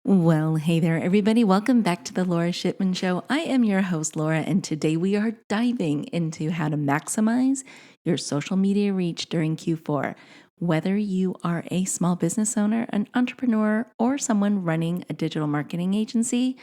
Well, hey there, everybody. Welcome back to the Lora Shipman Show. I am your host, Lora, and today we are diving into how to maximize your social media reach during Q4. Whether you are a small business owner, an entrepreneur, or someone running a digital marketing agency,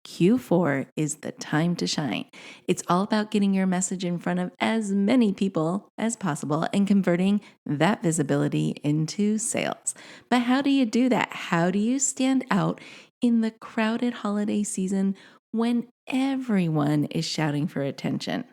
Q4 is the time to shine. It's all about getting your message in front of as many people as possible and converting that visibility into sales. But how do you do that? How do you stand out in the crowded holiday season when everyone is shouting for attention?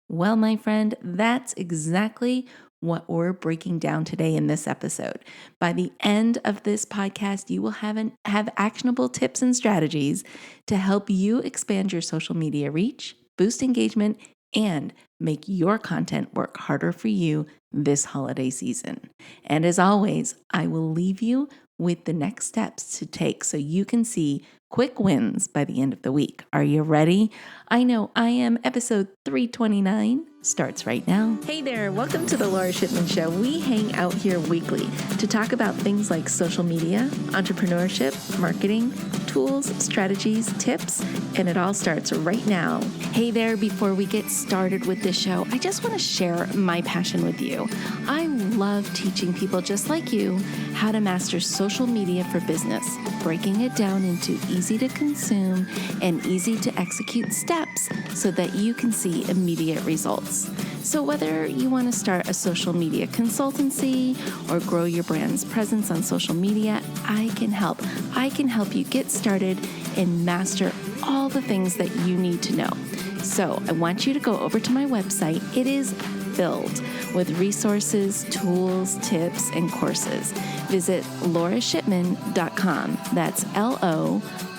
Well, my friend, that's exactly what we're breaking down today in this episode. By the end of this podcast, you will have actionable tips and strategies to help you expand your social media reach, boost engagement, and make your content work harder for you this holiday season. And as always, I will leave you with the next steps to take so you can see quick wins by the end of the week. Are you ready? I know I am. Episode 329 starts right now. Hey there, welcome to the Lora Shipman Show. We hang out here weekly to talk about things like social media, entrepreneurship, marketing, tools, strategies, tips, and it all starts right now. Hey there, before we get started with this show, I just want to share my passion with you. I love teaching people just like you how to master social media for business, breaking it down into easy to consume and easy to execute steps so that you can see immediate results. So whether you want to start a social media consultancy or grow your brand's presence on social media, I can help. I can help you get started and master all the things that you need to know. So I want you to go over to my website. It is filled with resources, tools, tips, and courses. Visit lorashipman.com. That's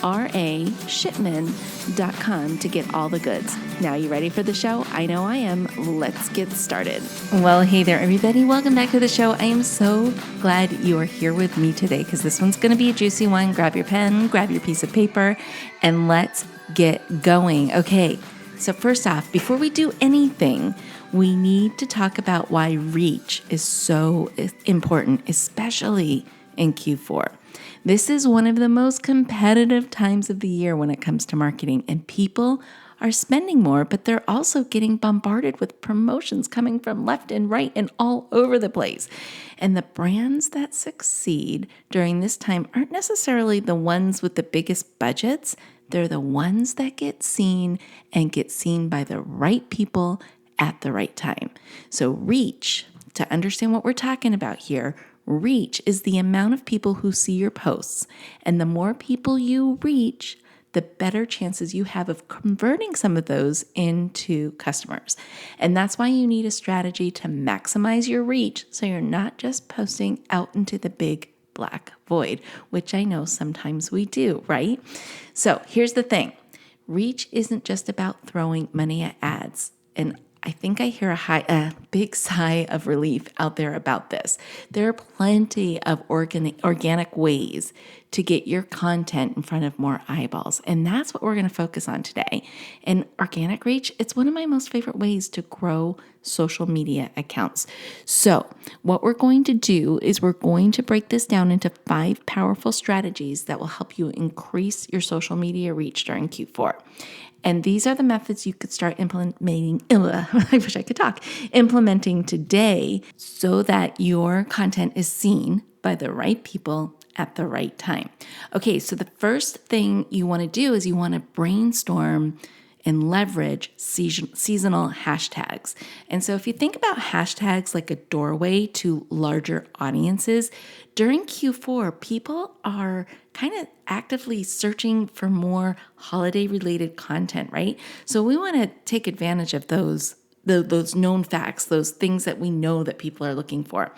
LORA Shipman.com to get all the goods. Now, you ready for the show? I know I am. Let's get started. Well, hey there, everybody. Welcome back to the show. I am so glad you are here with me today because this one's going to be a juicy one. Grab your pen, grab your piece of paper, and let's get going. Okay, so first off, before we do anything, we need to talk about why reach is so important, especially in Q4. This is one of the most competitive times of the year when it comes to marketing, and people are spending more, but they're also getting bombarded with promotions coming from left and right and all over the place. And the brands that succeed during this time aren't necessarily the ones with the biggest budgets. They're the ones that get seen and get seen by the right people at the right time. So reach, to understand what we're talking about here, reach is the amount of people who see your posts. And the more people you reach, the better chances you have of converting some of those into customers. And that's why you need a strategy to maximize your reach so you're not just posting out into the big black void, which I know sometimes we do, right? So here's the thing. Reach isn't just about throwing money at ads. And I think I hear a big sigh of relief out there about this. There are plenty of organic ways to get your content in front of more eyeballs. And that's what we're going to focus on today. And organic reach, it's one of my most favorite ways to grow social media accounts. So what we're going to do is we're going to break this down into 5 powerful strategies that will help you increase your social media reach during Q4. And these are the methods you could start implementing. I wish I could talk. Implementing today so that your content is seen by the right people at the right time. Okay, so the first thing you want to do is you want to brainstorm and leverage seasonal hashtags. And so if you think about hashtags like a doorway to larger audiences, during Q4, people are kind of actively searching for more holiday-related content, right? So we want to take advantage of those known facts, those things that we know that people are looking for.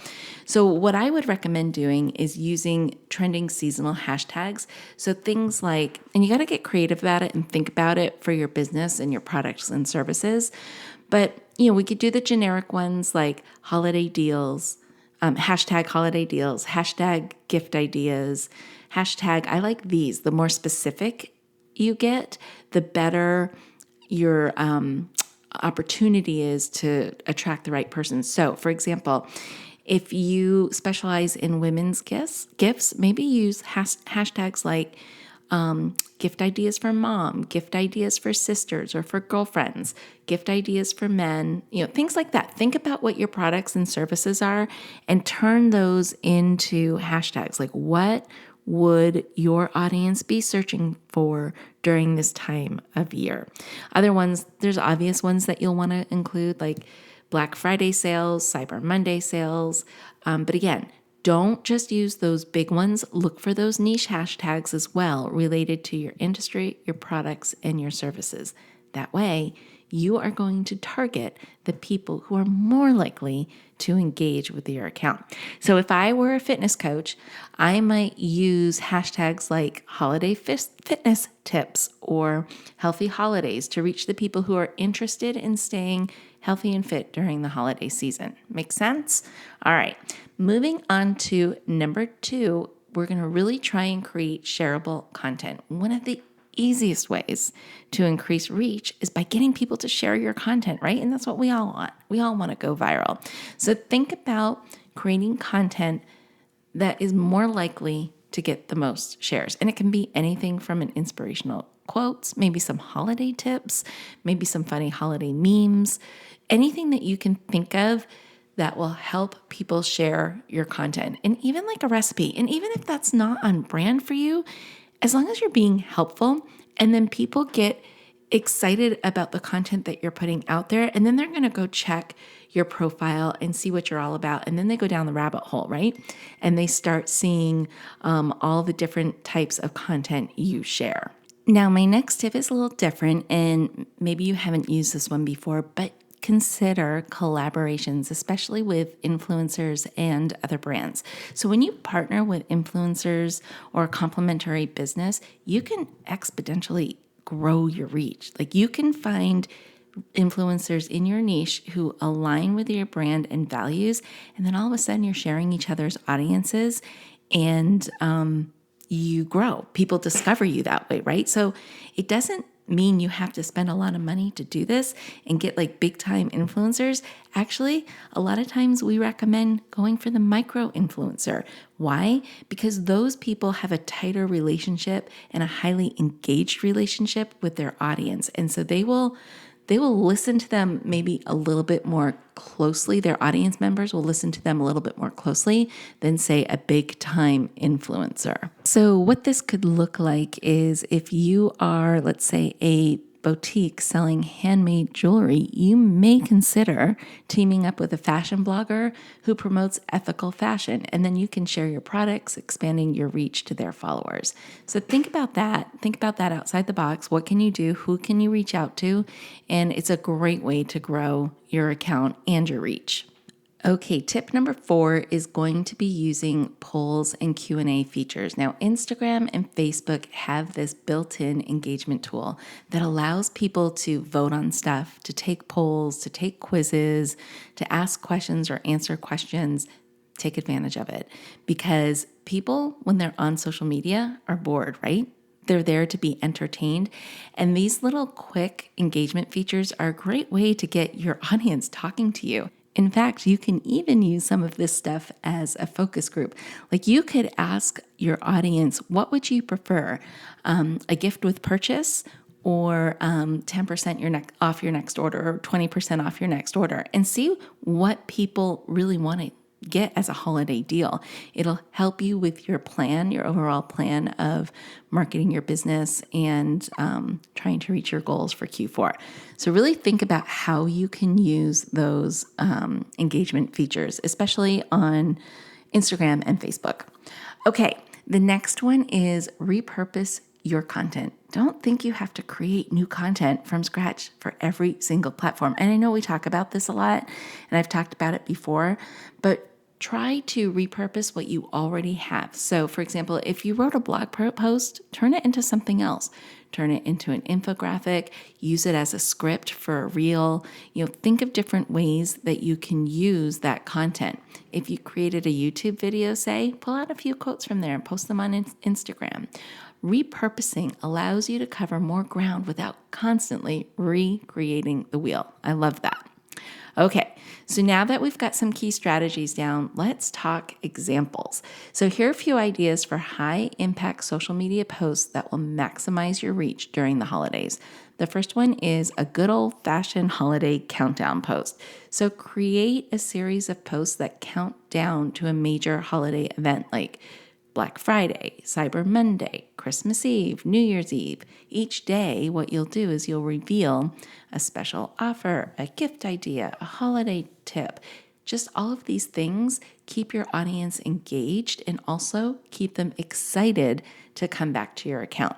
So what I would recommend doing is using trending seasonal hashtags. So things like, and you got to get creative about it and think about it for your business and your products and services. But, we could do the generic ones like holiday deals, hashtag holiday deals, hashtag gift ideas, hashtag, I like these. The more specific you get, the better your opportunity is to attract the right person. So, for example, if you specialize in women's gifts, maybe use hashtags like gift ideas for mom, gift ideas for sisters or for girlfriends, gift ideas for men, things like that. Think about what your products and services are and turn those into hashtags. Like, what would your audience be searching for during this time of year? Other ones, there's obvious ones that you'll want to include, like Black Friday sales, Cyber Monday sales. But again, don't just use those big ones. Look for those niche hashtags as well related to your industry, your products, and your services. That way, you are going to target the people who are more likely to engage with your account. So if I were a fitness coach, I might use hashtags like holiday fitness tips or healthy holidays to reach the people who are interested in staying healthy and fit during the holiday season. Make sense? All right. Moving on to number 2, we're going to really try and create shareable content. One of the easiest ways to increase reach is by getting people to share your content, right? And that's what we all want. We all want to go viral. So think about creating content that is more likely to get the most shares. And it can be anything from an inspirational quotes, maybe some holiday tips, maybe some funny holiday memes, anything that you can think of that will help people share your content, and even like a recipe. And even if that's not on brand for you, as long as you're being helpful, and then people get excited about the content that you're putting out there, and then they're going to go check your profile and see what you're all about. And then they go down the rabbit hole, right? And they start seeing all the different types of content you share. Now, my next tip is a little different, and maybe you haven't used this one before, but consider collaborations, especially with influencers and other brands. So when you partner with influencers or a complementary business, you can exponentially grow your reach. Like, you can find influencers in your niche who align with your brand and values, and then all of a sudden you're sharing each other's audiences, and you grow. People discover you that way, right? So it doesn't mean you have to spend a lot of money to do this and get like big time influencers. Actually, a lot of times we recommend going for the micro influencer. Why? Because those people have a tighter relationship and a highly engaged relationship with their audience. And so they will listen to them maybe a little bit more closely. Their audience members will listen to them a little bit more closely than, say, a big time influencer. So what this could look like is if you are, let's say, a boutique selling handmade jewelry, you may consider teaming up with a fashion blogger who promotes ethical fashion, and then you can share your products, expanding your reach to their followers. So think about that. Think about that outside the box. What can you do? Who can you reach out to? And it's a great way to grow your account and your reach. Okay, tip number 4 is going to be using polls and Q&A features. Now, Instagram and Facebook have this built-in engagement tool that allows people to vote on stuff, to take polls, to take quizzes, to ask questions or answer questions. Take advantage of it, because people, when they're on social media, are bored, right? They're there to be entertained. And these little quick engagement features are a great way to get your audience talking to you. In fact, you can even use some of this stuff as a focus group. Like, you could ask your audience, what would you prefer? A gift with purchase, or 10% off your next order, or 20% off your next order, and see what people really want to get as a holiday deal. It'll help you with your plan, your overall plan of marketing your business and trying to reach your goals for Q4. So really think about how you can use those engagement features, especially on Instagram and Facebook. Okay, the next one is repurpose your content. Don't think you have to create new content from scratch for every single platform. And I know we talk about this a lot, and I've talked about it before, but try to repurpose what you already have. So for example, if you wrote a blog post, turn it into something else. Turn it into an infographic, use it as a script for a reel. Think of different ways that you can use that content. If you created a YouTube video, say, pull out a few quotes from there and post them on Instagram. Repurposing allows you to cover more ground without constantly recreating the wheel. I love that. Okay, so now that we've got some key strategies down, let's talk examples. So here are a few ideas for high impact social media posts that will maximize your reach during the holidays. The first one is a good old fashioned holiday countdown post. So create a series of posts that count down to a major holiday event like Black Friday, Cyber Monday, Christmas Eve, New Year's Eve. Each day, what you'll do is you'll reveal a special offer, a gift idea, a holiday tip. Just all of these things keep your audience engaged and also keep them excited to come back to your account.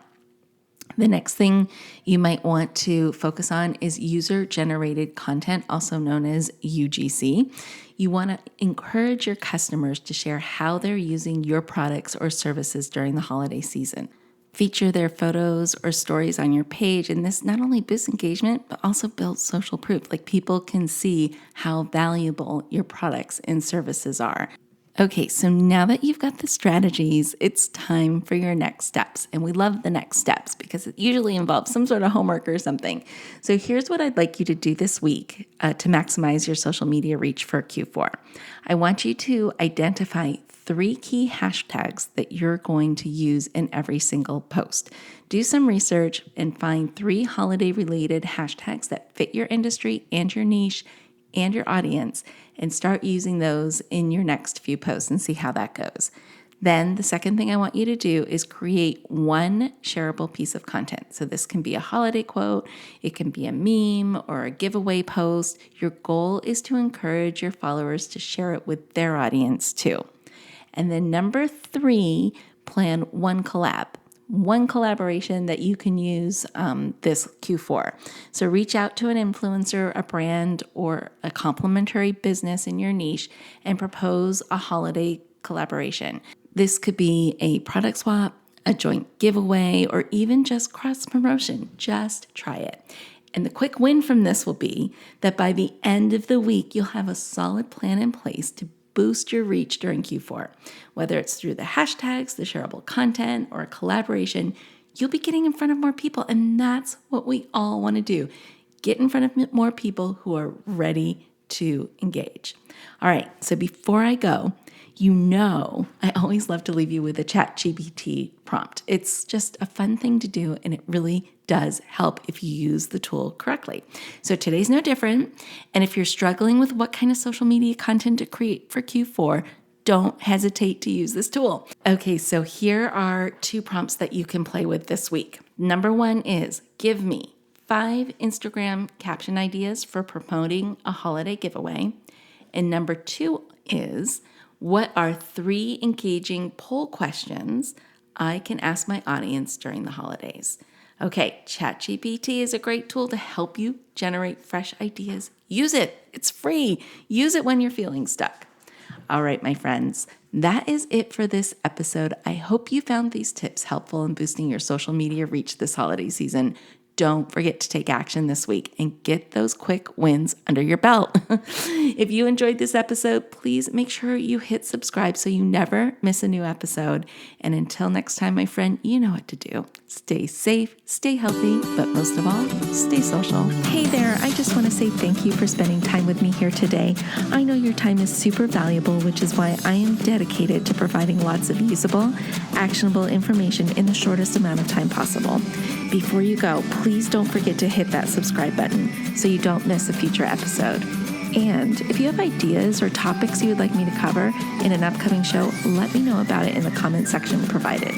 The next thing you might want to focus on is user-generated content, also known as UGC. You want to encourage your customers to share how they're using your products or services during the holiday season. Feature their photos or stories on your page, and this not only boosts engagement, but also builds social proof. Like people can see how valuable your products and services are. Okay, so now that you've got the strategies, it's time for your next steps. And we love the next steps because it usually involves some sort of homework or something. So here's what I'd like you to do this week to maximize your social media reach for Q4. I want you to identify 3 key hashtags that you're going to use in every single post. Do some research and find 3 holiday-related hashtags that fit your industry and your niche and your audience, and start using those in your next few posts and see how that goes. Then the second thing I want you to do is create one shareable piece of content. So this can be a holiday quote, it can be a meme or a giveaway post. Your goal is to encourage your followers to share it with their audience too. And then number 3, plan one collaboration that you can use this Q4. So reach out to an influencer, a brand, or a complementary business in your niche and propose a holiday collaboration. This could be a product swap, a joint giveaway, or even just cross promotion. Just try it. And the quick win from this will be that by the end of the week, you'll have a solid plan in place to boost your reach during Q4. Whether it's through the hashtags, the shareable content, or a collaboration, you'll be getting in front of more people. And that's what we all want to do. Get in front of more people who are ready to engage. All right, so before I go, I always love to leave you with a ChatGPT prompt. It's just a fun thing to do, and it really does help if you use the tool correctly. So today's no different. And if you're struggling with what kind of social media content to create for Q4, don't hesitate to use this tool. Okay, so here are 2 prompts that you can play with this week. Number 1 is give me 5 Instagram caption ideas for promoting a holiday giveaway. And number 2 is what are 3 engaging poll questions I can ask my audience during the holidays? Okay, ChatGPT is a great tool to help you generate fresh ideas. Use it. It's free. Use it when you're feeling stuck. All right, my friends, that is it for this episode. I hope you found these tips helpful in boosting your social media reach this holiday season. Don't forget to take action this week and get those quick wins under your belt. If you enjoyed this episode, please make sure you hit subscribe so you never miss a new episode. And until next time, my friend, you know what to do. Stay safe, stay healthy, but most of all, stay social. Hey there, I just want to say thank you for spending time with me here today. I know your time is super valuable, which is why I am dedicated to providing lots of usable, actionable information in the shortest amount of time possible. Before you go, please don't forget to hit that subscribe button so you don't miss a future episode. And if you have ideas or topics you would like me to cover in an upcoming show, let me know about it in the comment section provided.